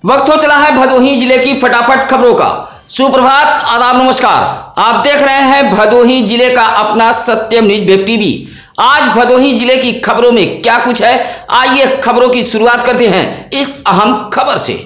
वक्त हो चला है भदोही जिले की फटाफट खबरों का। सुप्रभात, आदाब, नमस्कार। आप देख रहे हैं भदोही जिले का अपना सत्यम न्यूज वेब टीवी। आज भदोही जिले की खबरों में क्या कुछ है, आइए खबरों की शुरुआत करते हैं इस अहम खबर से।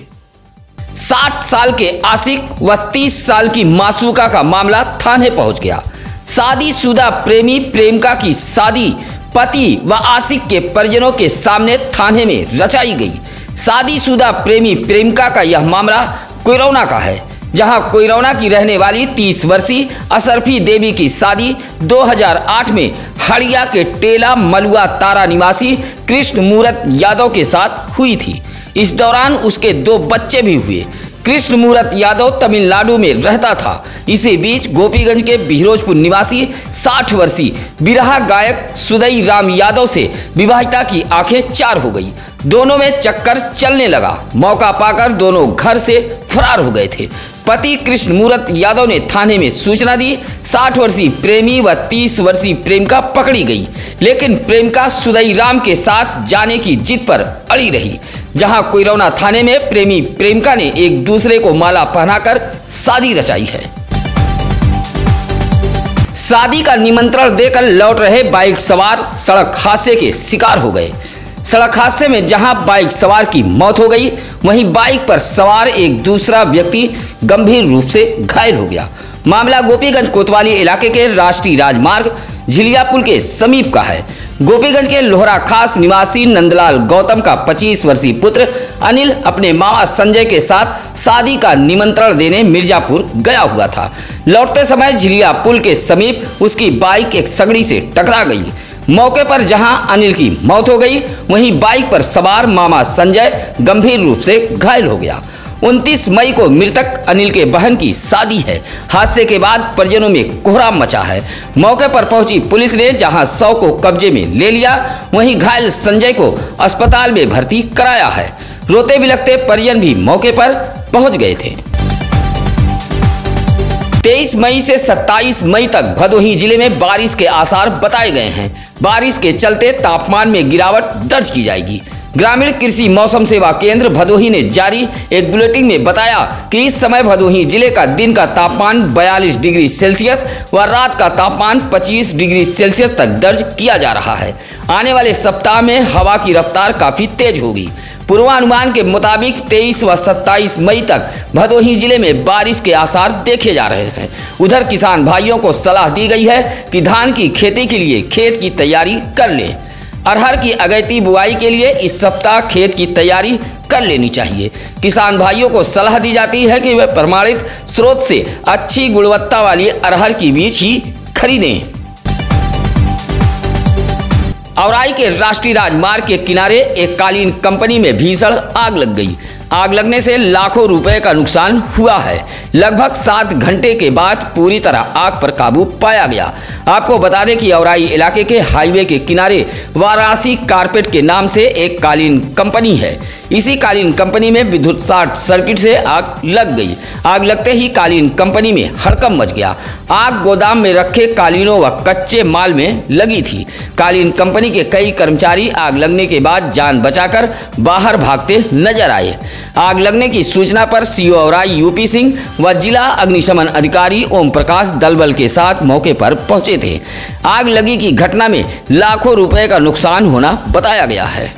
60 साल के आशिक व 30 साल की मासूका का मामला थाने पहुंच गया। शादीशुदा प्रेमी प्रेमिका की शादी पति व आशिक के परिजनों के सामने थाने में रचाई गई। शादीशुदा प्रेमी प्रेमिका का यह मामला कोइरौना का है, जहां कोइरौना की रहने वाली 30 वर्षीय अशरफी देवी की शादी 2008 में हड़िया के टेला मलुआ तारा निवासी कृष्ण मूरत यादव के साथ हुई थी। इस दौरान उसके 2 बच्चे भी हुए। कृष्ण मूरत यादव तमिलनाडु में रहता था। इसी बीच गोपीगंज के बिहरोजपुर निवासी 60 वर्षीय बिरहा गायक सुदई राम यादव से विवाहिता की आंखें चार हो गई। दोनों में चक्कर चलने लगा। मौका पाकर दोनों घर से फरार हो गए थे। पति कृष्ण मूरत यादव ने थाने में सूचना दी। 60 वर्षीय प्रेमी व 30 वर्षीय प्रेमिका पकड़ी गई, लेकिन प्रेमिका सुदई राम के साथ जाने की जिद पर अड़ी रही। जहां कोइरौना थाने में प्रेमी प्रेमिका ने एक दूसरे को माला पहनाकर शादी रचाई है। शादी का निमंत्रण देकर लौट रहे बाइक सवार सड़क हादसे के शिकार हो गए। सड़क हादसे में जहां बाइक सवार की मौत हो गई, वहीं बाइक पर सवार एक दूसरा व्यक्ति गंभीर रूप से घायल हो गया। मामला गोपीगंज कोतवाली इलाके के राष्ट्रीय राजमार्ग झिलिया पुल के समीप का है। गोपीगंज के लोहरा खास निवासी नंदलाल गौतम का 25 वर्षीय पुत्र अनिल अपने मामा संजय के साथ शादी का निमंत्रण देने मिर्जापुर गया हुआ था। लौटते समय झिलिया पुल के समीप उसकी बाइक एक सगड़ी से टकरा गई। मौके पर जहां अनिल की मौत हो गई, वहीं बाइक पर सवार मामा संजय गंभीर रूप से घायल हो गया। 29 मई को मृतक अनिल के बहन की शादी है। हादसे के बाद परिजनों में कोहराम मचा है। मौके पर पहुंची पुलिस ने जहां शव को कब्जे में ले लिया, वहीं घायल संजय को अस्पताल में भर्ती कराया है। रोते बिलखते परिजन भी मौके पर पहुंच गए थे। 23 मई से 27 मई तक भदोही जिले में बारिश के आसार बताए गए हैं। बारिश के चलते तापमान में गिरावट दर्ज की जाएगी। ग्रामीण कृषि मौसम सेवा केंद्र भदोही ने जारी एक बुलेटिन में बताया कि इस समय भदोही जिले का दिन का तापमान 42 डिग्री सेल्सियस व रात का तापमान 25 डिग्री सेल्सियस तक दर्ज किया जा रहा है। आने वाले सप्ताह में हवा की रफ्तार काफी तेज होगी। पूर्वानुमान के मुताबिक 23 व 27 मई तक भदोही जिले में बारिश के आसार देखे जा रहे हैं। उधर किसान भाइयों को सलाह दी गई है कि धान की खेती के लिए खेत की तैयारी कर लें। अरहर की अगैती बुआई के लिए इस सप्ताह खेत की तैयारी कर लेनी चाहिए। किसान भाइयों को सलाह दी जाती है कि वे प्रमाणित स्रोत से अच्छी गुणवत्ता वाली अरहर की बीज ही खरीदें। औराई के राष्ट्रीय राजमार्ग के किनारे एक कालीन कंपनी में भीषण आग लग गई। आग लगने से लाखों रुपए का नुकसान हुआ है। लगभग 7 घंटे के बाद पूरी तरह आग पर काबू पाया गया। आपको बता दें कि औराई इलाके के हाईवे के किनारे वाराणसी कारपेट के नाम से एक कालीन कंपनी है। इसी कालीन कंपनी में विद्युत शॉर्ट सर्किट से आग लग गई। आग लगते ही कालीन कंपनी में हड़कंप मच गया। आग गोदाम में रखे कालीनों व कच्चे माल में लगी थी। कालीन कंपनी के कई कर्मचारी आग लगने के बाद जान बचाकर बाहर भागते नजर आए। आग लगने की सूचना पर सीओ औराई यूपी सिंह व जिला अग्निशमन अधिकारी ओम प्रकाश दलबल के साथ मौके पर पहुंचे थे। आग लगी की घटना में लाखों रुपए का नुकसान होना बताया गया है।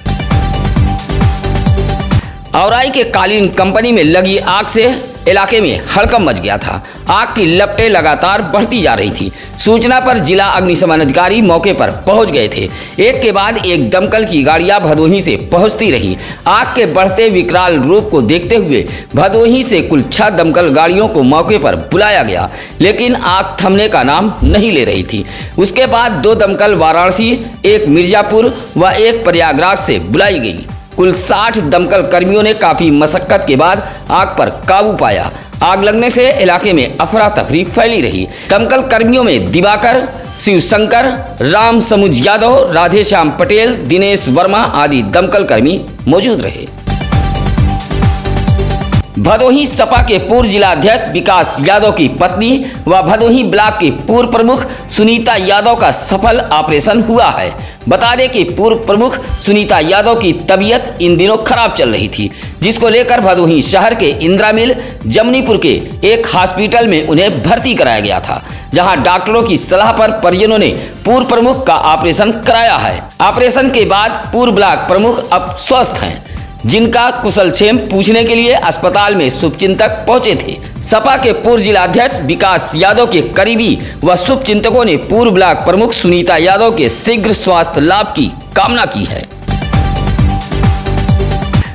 औराई के कालीन कंपनी में लगी आग से इलाके में हड़कंप मच गया था। आग की लपटें लगातार बढ़ती जा रही थी। सूचना पर जिला अग्निशमन अधिकारी मौके पर पहुंच गए थे। एक के बाद एक दमकल की गाड़ियां भदोही से पहुंचती रही। आग के बढ़ते विकराल रूप को देखते हुए भदोही से कुल 6 दमकल गाड़ियों को मौके पर बुलाया गया, लेकिन आग थमने का नाम नहीं ले रही थी। उसके बाद 2 दमकल वाराणसी, 1 मिर्जापुर व 1 प्रयागराज से बुलाई गई। कुल 60 दमकल कर्मियों ने काफी मशक्कत के बाद आग पर काबू पाया। आग लगने से इलाके में अफरा तफरी फैली रही। दमकल कर्मियों में दिवाकर, शिवशंकर, राम समुज यादव, राधेश्याम पटेल, दिनेश वर्मा आदि दमकल कर्मी मौजूद रहे। भदोही सपा के पूर्व जिला अध्यक्ष विकास यादव की पत्नी व भदोही ब्लॉक की पूर्व प्रमुख सुनीता यादव का सफल ऑपरेशन हुआ है। बता दें कि पूर्व प्रमुख सुनीता यादव की तबीयत इन दिनों खराब चल रही थी, जिसको लेकर भदोही शहर के इंदिरा मिल जमनीपुर के एक हॉस्पिटल में उन्हें भर्ती कराया गया था, जहां डॉक्टरों की सलाह पर परिजनों ने पूर्व प्रमुख का ऑपरेशन कराया है। ऑपरेशन के बाद पूर्व ब्लॉक प्रमुख अब स्वस्थ हैं, जिनका कुशलक्षेम पूछने के लिए अस्पताल में शुभचिंतक पहुंचे थे। सपा के पूर्व जिलाध्यक्ष विकास यादव के करीबी व शुभचिंतकों ने पूर्व ब्लॉक प्रमुख सुनीता यादव के शीघ्र स्वास्थ्य लाभ की कामना की है।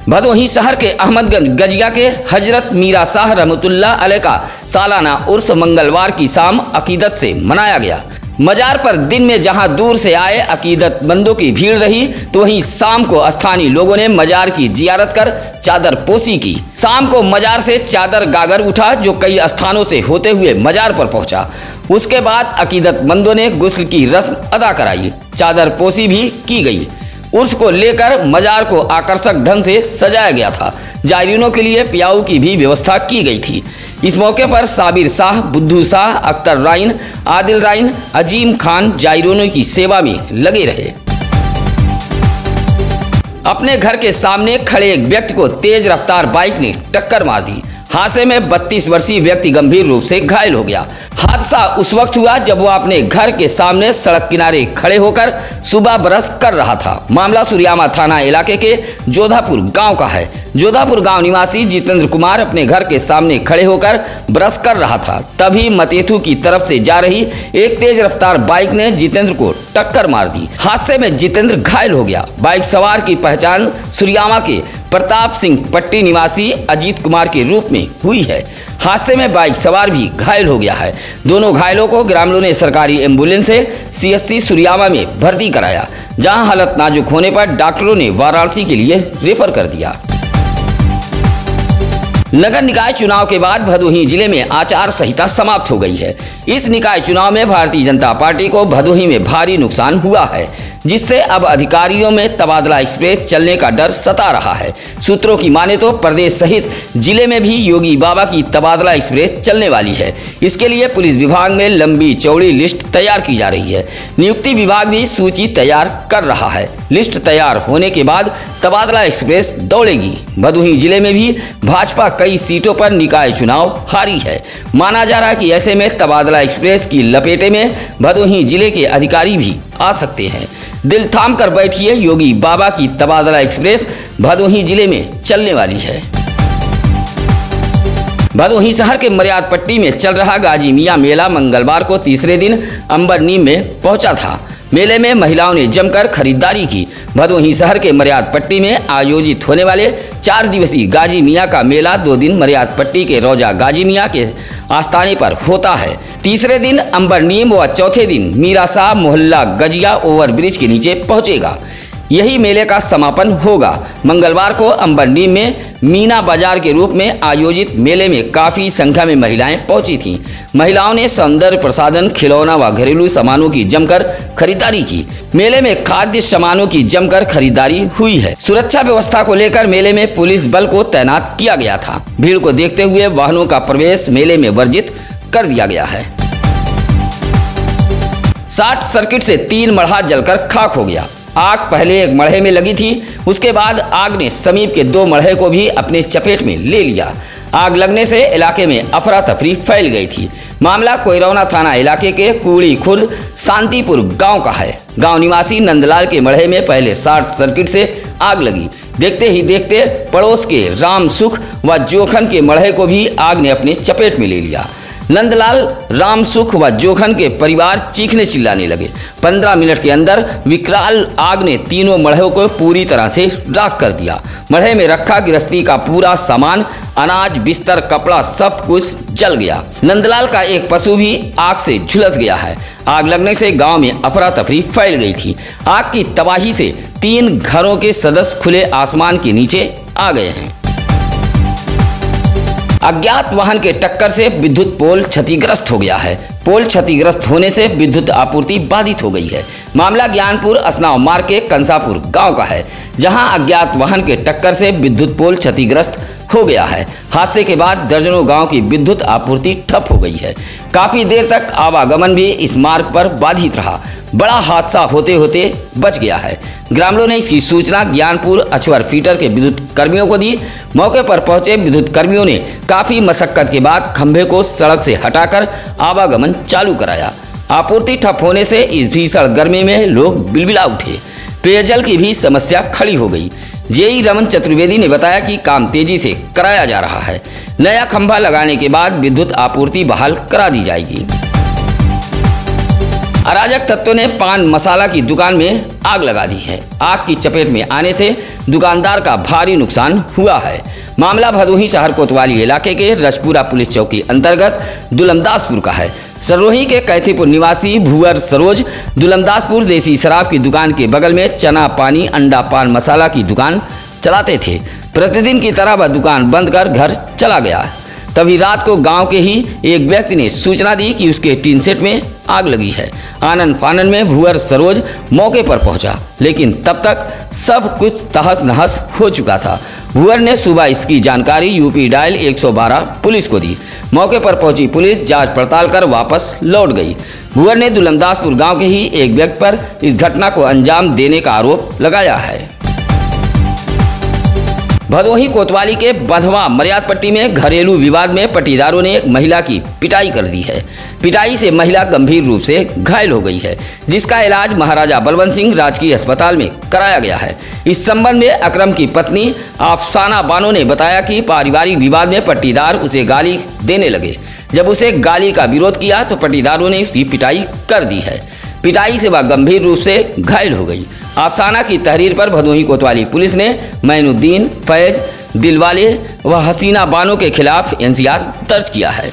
भदोही शहर के अहमदगंज गजिया के हजरत मीरा शाह रहमतुल्लाह अलैह का सालाना उर्स मंगलवार की शाम अकीदत से मनाया गया। मजार पर दिन में जहां दूर से आए अकीदतमंदों की भीड़ रही, तो वहीं शाम को स्थानीय लोगों ने मजार की जियारत कर चादर पोशी की। शाम को मजार से चादर गागर उठा, जो कई स्थानों से होते हुए मजार पर पहुंचा। उसके बाद अकीदतमंदों ने गुस्ल की रस्म अदा कराई, चादर पोशी भी की गई। उर्स को लेकर मजार को आकर्षक ढंग से सजाया गया था। जायरीनों के लिए पियाऊ की भी व्यवस्था की गई थी। इस मौके पर साबिर शाह, बुद्धू शाह, अख्तर राइन, आदिल राइन, अजीम खान जायरीनों की सेवा में लगे रहे। अपने घर के सामने खड़े एक व्यक्ति को तेज रफ्तार बाइक ने टक्कर मार दी। हादसे में 32 वर्षीय व्यक्ति गंभीर रूप से घायल हो गया। हादसा उस वक्त हुआ जब वह अपने घर के सामने सड़क किनारे खड़े होकर सुबह ब्रश कर रहा था। मामला सुरियामा थाना इलाके के जोधापुर गांव का है। जोधापुर गांव निवासी जितेंद्र कुमार अपने घर के सामने खड़े होकर ब्रश कर रहा था, तभी मतेथु की तरफ से जा रही एक तेज रफ्तार बाइक ने जितेंद्र को टक्कर मार दी। हादसे में जितेंद्र घायल हो गया। बाइक सवार की पहचान सुरियामा के प्रताप सिंह पट्टी निवासी अजीत कुमार के रूप में हुई है। हादसे में बाइक सवार भी घायल हो गया है। दोनों घायलों को ग्रामीणों ने सरकारी एम्बुलेंस से CSC सुरियामा में भर्ती कराया, जहां हालत नाजुक होने पर डॉक्टरों ने वाराणसी के लिए रेफर कर दिया। नगर निकाय चुनाव के बाद भदोही जिले में आचार संहिता समाप्त हो गई है। इस निकाय चुनाव में भारतीय जनता पार्टी को भदोही में भारी नुकसान हुआ है, जिससे अब अधिकारियों में तबादला एक्सप्रेस चलने का डर सता रहा है। सूत्रों की माने तो प्रदेश सहित जिले में भी योगी बाबा की तबादला एक्सप्रेस चलने वाली है। इसके लिए पुलिस विभाग में लंबी चौड़ी लिस्ट तैयार की जा रही है। नियुक्ति विभाग भी सूची तैयार कर रहा है। लिस्ट तैयार होने के बाद तबादला एक्सप्रेस दौड़ेगी। भदोही जिले में भी भाजपा कई सीटों पर निकाय चुनाव हारी है। माना जा रहा है कि ऐसे में तबादला एक्सप्रेस की लपेटे में भदोही जिले के अधिकारी भी आ सकते हैं। दिल थाम कर बैठिए, योगी बाबा की तबादला एक्सप्रेस भदोही जिले में चलने वाली है। भदोही शहर के मर्याद पट्टी में चल रहा गाजी मियां मेला मंगलवार को तीसरे दिन अंबर नीम में पहुंचा था। मेले में महिलाओं ने जमकर खरीदारी की। भदोही शहर के मर्याद पट्टी में आयोजित होने वाले 4 दिवसीय गाजी मियां का मेला 2 दिन मर्याद पट्टी के रोजा गाजी मियां के आस्थाने पर होता है। तीसरे दिन अंबर नीम व चौथे दिन मीरा शाह मोहल्ला गजिया ओवरब्रिज के नीचे पहुंचेगा। यही मेले का समापन होगा। मंगलवार को अंबर नीम में मीना बाजार के रूप में आयोजित मेले में काफी संख्या में महिलाएं पहुंची थीं। महिलाओं ने सौंदर्य प्रसाधन, खिलौना व घरेलू सामानों की जमकर खरीदारी की। मेले में खाद्य सामानों की जमकर खरीदारी हुई है। सुरक्षा व्यवस्था को लेकर मेले में पुलिस बल को तैनात किया गया था। भीड़ को देखते हुए वाहनों का प्रवेश मेले में वर्जित कर दिया गया है। शॉर्ट सर्किट से 3 मढ़ा जलकर खाक हो गया। आग पहले एक मढ़े में लगी थी, उसके बाद आग ने समीप के 2 मढ़े को भी अपने चपेट में ले लिया। आग लगने से इलाके में अफरा तफरी फैल गई थी। मामला कोइरौना थाना इलाके के कूड़ी खुर्द शांतिपुर गांव का है। गांव निवासी नंदलाल के मढ़े में पहले शॉर्ट सर्किट से आग लगी। देखते ही देखते पड़ोस के राम सुख व जोखन के मढ़े को भी आग ने अपने चपेट में ले लिया। नंदलाल, राम सुख व जोखन के परिवार चीखने चिल्लाने लगे। 15 मिनट के अंदर विकराल आग ने तीनों मढ़ों को पूरी तरह से राख कर दिया। मढ़े में रखा गृहस्थी का पूरा सामान, अनाज, बिस्तर, कपड़ा सब कुछ जल गया। नंदलाल का एक पशु भी आग से झुलस गया है। आग लगने से गांव में अफरा तफरी फैल गई थी। आग की तबाही से 3 घरों के सदस्य खुले आसमान के नीचे आ गए हैं। अज्ञात वाहन के टक्कर से विद्युत पोल क्षतिग्रस्त हो गया है। पोल क्षतिग्रस्त होने से विद्युत आपूर्ति बाधित हो गई है। मामला ज्ञानपुर असनाव मार्ग के कंसापुर गांव का है, जहां अज्ञात वाहन के टक्कर से विद्युत पोल क्षतिग्रस्त हो गया है। हादसे के बाद दर्जनों गांव की विद्युत आपूर्ति ठप हो गई है। काफी देर तक आवागमन भी इस मार्ग पर बाधित रहा। बड़ा हादसा होते होते बच गया है। ग्रामीणों ने इसकी सूचना ज्ञानपुर अछवर फीटर के विद्युत कर्मियों को दी। मौके पर पहुंचे विद्युत कर्मियों ने काफी मशक्कत के बाद खंभे को सड़क से हटाकर आवागमन चालू कराया। आपूर्ति ठप होने से इस भीषण गर्मी में लोग बिलबिला उठे। पेयजल की भी समस्या खड़ी हो गई। जेई रमन चतुर्वेदी ने बताया कि काम तेजी से कराया जा रहा है। नया खंभा लगाने के बाद विद्युत आपूर्ति बहाल करा दी जाएगी। अराजक तत्वों ने पान मसाला की दुकान में आग लगा दी है। आग की चपेट में आने से दुकानदार का भारी नुकसान हुआ है। मामला भदोही शहर कोतवाली इलाके के रजपुरा पुलिस चौकी अंतर्गत दुलमदासपुर का है। सरोही के कैथीपुर निवासी भुवर सरोज दुलमदासपुर देसी शराब की दुकान के बगल में चना पानी अंडा पान मसाला की दुकान चलाते थे। प्रतिदिन की तरह वह दुकान बंद कर घर चला गया। तभी रात को गांव के ही एक व्यक्ति ने सूचना दी कि उसके टीन सेट में आग लगी है। आनन फानन में भुवर सरोज मौके पर पहुंचा, लेकिन तब तक सब कुछ तहस नहस हो चुका था। भुवर ने सुबह इसकी जानकारी यूपी डायल 112 पुलिस को दी। मौके पर पहुंची पुलिस जांच पड़ताल कर वापस लौट गई। भुवर ने दुलमदासपुर गांव के ही एक व्यक्ति पर इस घटना को अंजाम देने का आरोप लगाया है। भदोही कोतवाली के बंधवा मर्याद पट्टी में घरेलू विवाद में पट्टीदारों ने एक महिला की पिटाई कर दी है। पिटाई से महिला गंभीर रूप से घायल हो गई है, जिसका इलाज महाराजा बलवंत सिंह राजकीय अस्पताल में कराया गया है। इस संबंध में अकरम की पत्नी अफसाना बानो ने बताया कि पारिवारिक विवाद में पट्टीदार उसे गाली देने लगे। जब उसे गाली का विरोध किया तो पट्टीदारों ने उसकी पिटाई कर दी है। पिटाई से वह गंभीर रूप से घायल हो गई। अफसाना की तहरीर पर भदोही कोतवाली पुलिस ने मैनुद्दीन, फैज, दिलवाले व हसीना बानो के खिलाफ एनसीआर दर्ज किया है।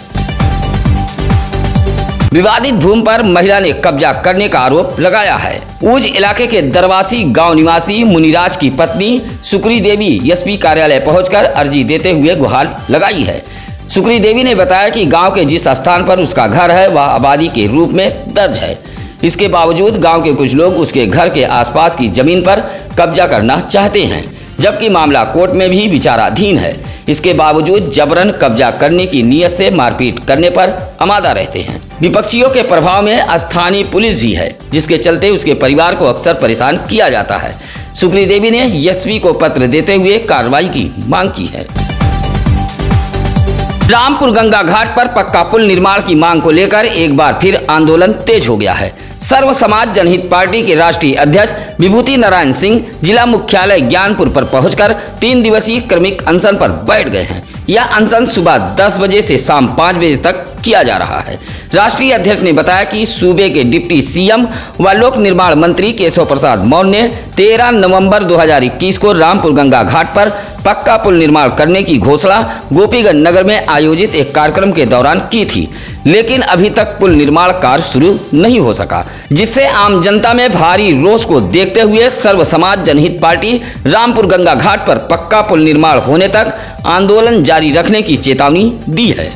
विवादित भूमि पर महिला ने कब्जा करने का आरोप लगाया है। ऊज इलाके के दरवासी गांव निवासी मुनिराज की पत्नी सुक्री देवी एसपी कार्यालय पहुंचकर अर्जी देते हुए गुहार लगाई है। सुक्री देवी ने बताया कि गांव के जिस स्थान पर उसका घर है वह आबादी के रूप में दर्ज है। इसके बावजूद गांव के कुछ लोग उसके घर के आसपास की जमीन पर कब्जा करना चाहते हैं, जबकि मामला कोर्ट में भी विचाराधीन है। इसके बावजूद जबरन कब्जा करने की नीयत से मारपीट करने पर आमादा रहते हैं। विपक्षियों के प्रभाव में स्थानीय पुलिस भी है, जिसके चलते उसके परिवार को अक्सर परेशान किया जाता है। सुक्री देवी ने एसपी को पत्र देते हुए कार्रवाई की मांग की है। रामपुर गंगा घाट पर पक्का पुल निर्माण की मांग को लेकर एक बार फिर आंदोलन तेज हो गया है। सर्व समाज जनहित पार्टी के राष्ट्रीय अध्यक्ष विभूति नारायण सिंह जिला मुख्यालय ज्ञानपुर पर पहुंचकर 3 दिवसीय क्रमिक अनशन पर बैठ गए हैं। यह अनशन सुबह 10 बजे से शाम 5 बजे तक किया जा रहा है। राष्ट्रीय अध्यक्ष ने बताया कि सूबे के डिप्टी सीएम व लोक निर्माण मंत्री केशव प्रसाद मौर्य ने 13 नवंबर 2021 को रामपुर गंगा घाट पर पक्का पुल निर्माण करने की घोषणा गोपीगंज नगर में आयोजित एक कार्यक्रम के दौरान की थी, लेकिन अभी तक पुल निर्माण कार्य शुरू नहीं हो सका, जिससे आम जनता में भारी रोष को देखते हुए सर्व समाज जनहित पार्टी रामपुर गंगा घाट पर पक्का पुल निर्माण होने तक आंदोलन जारी रखने की चेतावनी दी है।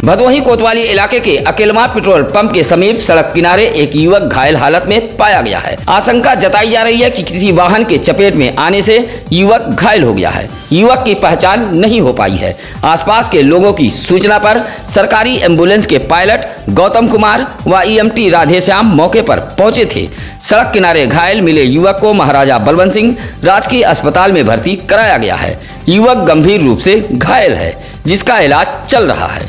भदोही कोतवाली इलाके के अकेलमा पेट्रोल पंप के समीप सड़क किनारे एक युवक घायल हालत में पाया गया है। आशंका जताई जा रही है कि किसी वाहन के चपेट में आने से युवक घायल हो गया है। युवक की पहचान नहीं हो पाई है। आसपास के लोगों की सूचना पर सरकारी एम्बुलेंस के पायलट गौतम कुमार व ईएमटी राधेश्याम मौके पर पहुंचे थे। सड़क किनारे घायल मिले युवक को महाराजा बलवंत सिंह राजकीय अस्पताल में भर्ती कराया गया है। युवक गंभीर रूप से घायल है, जिसका इलाज चल रहा है।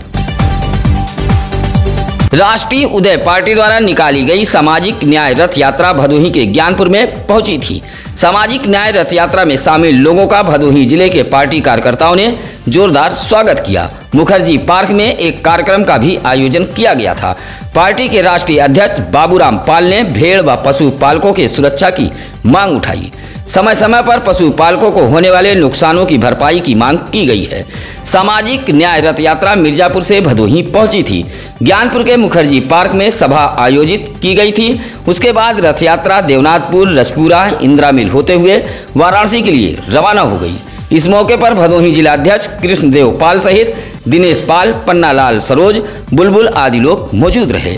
राष्ट्रीय उदय पार्टी द्वारा निकाली गई सामाजिक न्याय रथ यात्रा भदोही के ज्ञानपुर में पहुंची थी। सामाजिक न्याय रथ यात्रा में शामिल लोगों का भदोही जिले के पार्टी कार्यकर्ताओं ने जोरदार स्वागत किया। मुखर्जी पार्क में एक कार्यक्रम का भी आयोजन किया गया था। पार्टी के राष्ट्रीय अध्यक्ष बाबूराम पाल ने भेड़ व पशु पालकों की सुरक्षा की मांग उठाई। समय समय पर पशुपालकों को होने वाले नुकसानों की भरपाई की मांग की गई है। सामाजिक न्याय रथ यात्रा मिर्जापुर से भदोही पहुंची थी। ज्ञानपुर के मुखर्जी पार्क में सभा आयोजित की गई थी। उसके बाद रथ यात्रा देवनाथपुर, रजपुरा, इंदिरा मिल होते हुए वाराणसी के लिए रवाना हो गई। इस मौके पर भदोही जिलाध्यक्ष कृष्णदेव पाल सहित दिनेश पाल, पन्नालाल सरोज, बुलबुल आदि लोग मौजूद रहे।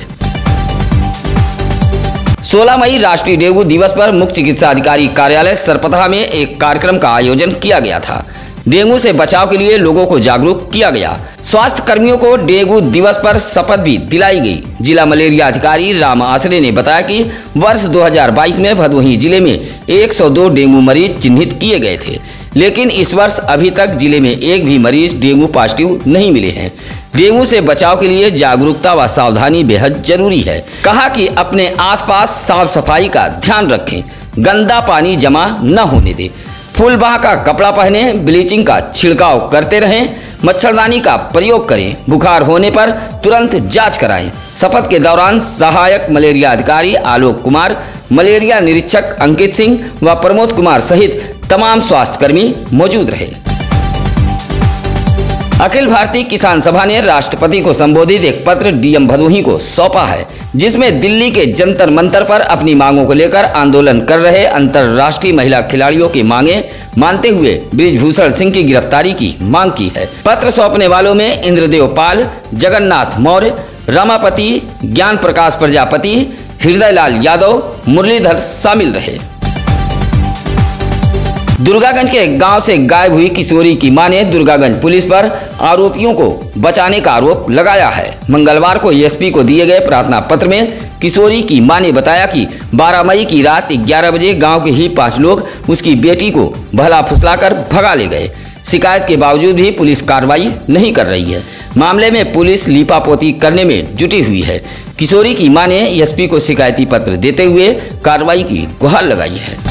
16 मई राष्ट्रीय डेंगू दिवस पर मुख्य चिकित्सा अधिकारी कार्यालय सरपतहा में एक कार्यक्रम का आयोजन किया गया था। डेंगू से बचाव के लिए लोगों को जागरूक किया गया। स्वास्थ्य कर्मियों को डेंगू दिवस पर शपथ भी दिलाई गई। जिला मलेरिया अधिकारी राम आसरे ने बताया कि वर्ष 2022 में भदोही जिले में 102 डेंगू मरीज चिन्हित किए गए थे, लेकिन इस वर्ष अभी तक जिले में एक भी मरीज डेंगू पॉजिटिव नहीं मिले हैं। डेंगू से बचाव के लिए जागरूकता व सावधानी बेहद जरूरी है। कहा कि अपने आसपास साफ सफाई का ध्यान रखें, गंदा पानी जमा न होने दें, फूलबाह का कपड़ा पहने, ब्लीचिंग का छिड़काव करते रहें, मच्छरदानी का प्रयोग करें, बुखार होने पर तुरंत जांच कराएं। शपथ के दौरान सहायक मलेरिया अधिकारी आलोक कुमार, मलेरिया निरीक्षक अंकित सिंह व प्रमोद कुमार सहित तमाम स्वास्थ्यकर्मी मौजूद रहे। अखिल भारतीय किसान सभा ने राष्ट्रपति को संबोधित एक पत्र डीएम भदोही को सौंपा है, जिसमें दिल्ली के जंतर मंतर पर अपनी मांगों को लेकर आंदोलन कर रहे अंतर्राष्ट्रीय महिला खिलाड़ियों की मांगे मानते हुए बृजभूषण सिंह की गिरफ्तारी की मांग की है। पत्र सौंपने वालों में इंद्रदेव पाल, जगन्नाथ मौर्य, रमापति, ज्ञान प्रकाश प्रजापति, हृदयलाल यादव, मुरलीधर शामिल रहे। दुर्गागंज के गांव से गायब हुई किशोरी की मां ने दुर्गागंज पुलिस पर आरोपियों को बचाने का आरोप लगाया है। मंगलवार को एसपी को दिए गए प्रार्थना पत्र में किशोरी की मां ने बताया कि 12 मई की रात 11 बजे गांव के ही 5 लोग उसकी बेटी को भला फुसलाकर भगा ले गए। शिकायत के बावजूद भी पुलिस कार्रवाई नहीं कर रही है। मामले में पुलिस लीपापोती करने में जुटी हुई है। किशोरी की मां ने एसपी को शिकायती पत्र देते हुए कार्रवाई की गुहार लगाई है।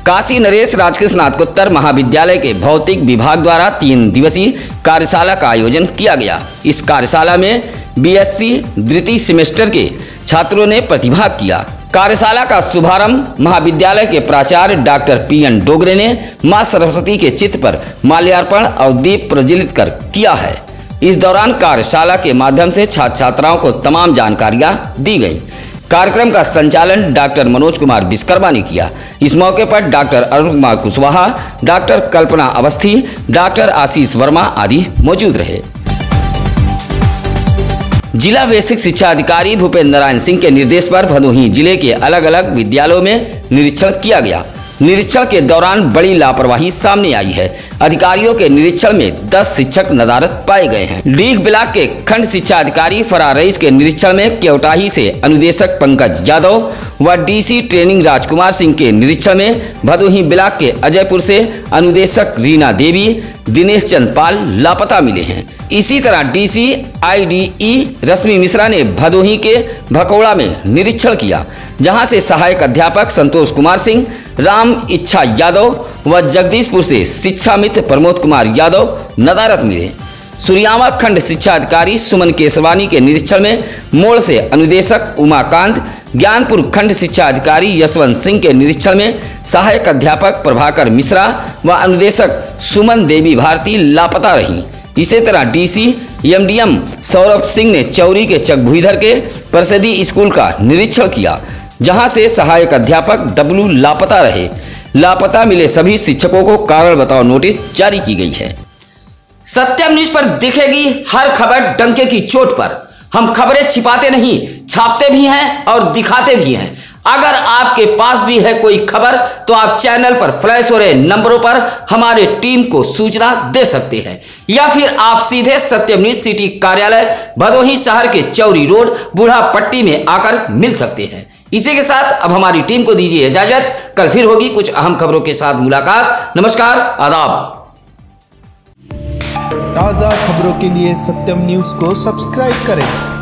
काशी नरेश राजकीय स्नातकोत्तर महाविद्यालय के भौतिक विभाग द्वारा 3 दिवसीय कार्यशाला का आयोजन किया गया। इस कार्यशाला में बीएससी द्वितीय सेमेस्टर के छात्रों ने प्रतिभाग किया। कार्यशाला का शुभारंभ महाविद्यालय के प्राचार्य डॉक्टर पीएन डोगरे ने मां सरस्वती के चित्र पर माल्यार्पण और दीप प्रज्वलित कर किया है। इस दौरान कार्यशाला के माध्यम से छात्र छात्राओं को तमाम जानकारियां दी गई। कार्यक्रम का संचालन डॉक्टर मनोज कुमार विश्वकर्मा ने किया। इस मौके पर डॉक्टर अरुण कुमार कुशवाहा, डॉक्टर कल्पना अवस्थी, डॉक्टर आशीष वर्मा आदि मौजूद रहे। जिला बेसिक शिक्षा अधिकारी भूपेंद्र नारायण सिंह के निर्देश पर भदोही जिले के अलग अलग विद्यालयों में निरीक्षण किया गया। निरीक्षण के दौरान बड़ी लापरवाही सामने आई है। अधिकारियों के निरीक्षण में 10 शिक्षक नदारद पाए गए हैं। डीग ब्लॉक के खंड शिक्षा अधिकारी फरार रईस के निरीक्षण में केवटाही से अनुदेशक पंकज यादव व डीसी ट्रेनिंग राजकुमार सिंह के निरीक्षण में भदोही ब्लॉक के अजयपुर से अनुदेशक रीना देवी, दिनेश चंद पाल लापता मिले हैं। इसी तरह डीसी आईडीई रश्मि मिश्रा ने भदोही के भकौड़ा में निरीक्षण किया, जहां से सहायक अध्यापक संतोष कुमार सिंह, राम इच्छा यादव व जगदीशपुर से शिक्षा मित्र प्रमोद कुमार यादव नदारद मिले। सूर्यामा खंड शिक्षा अधिकारी सुमन केसवानी के निरीक्षण में मोड़ से अनुदेशक उमाकांत, ज्ञानपुर खंड शिक्षा अधिकारी यशवंत सिंह के निरीक्षण में सहायक अध्यापक प्रभाकर मिश्रा व अनुदेशक सुमन देवी भारती लापता रहीं। इसी तरह डीसी एमडीएम सौरभ सिंह ने चौरी के चकभुईधर के परिषदीय स्कूल का निरीक्षण किया, जहां से सहायक अध्यापक डब्लू लापता रहे। लापता मिले सभी शिक्षकों को कारण बताओ नोटिस जारी की गई है। सत्यम न्यूज पर दिखेगी हर खबर डंके की चोट पर। हम खबरें छिपाते नहीं, छापते भी हैं और दिखाते भी हैं। अगर आपके पास भी है कोई खबर तो आप चैनल पर फ्लैश हो रहे नंबरों पर हमारे टीम को सूचना दे सकते हैं, या फिर आप सीधे सत्यम न्यूज सिटी कार्यालय भदोही शहर के चौरी रोड बूढ़ा पट्टी में आकर मिल सकते हैं। इसी के साथ अब हमारी टीम को दीजिए इजाजत। कल फिर होगी कुछ अहम खबरों के साथ मुलाकात। नमस्कार, आदाब। ताज़ा खबरों के लिए सत्यम न्यूज़ को सब्सक्राइब करें।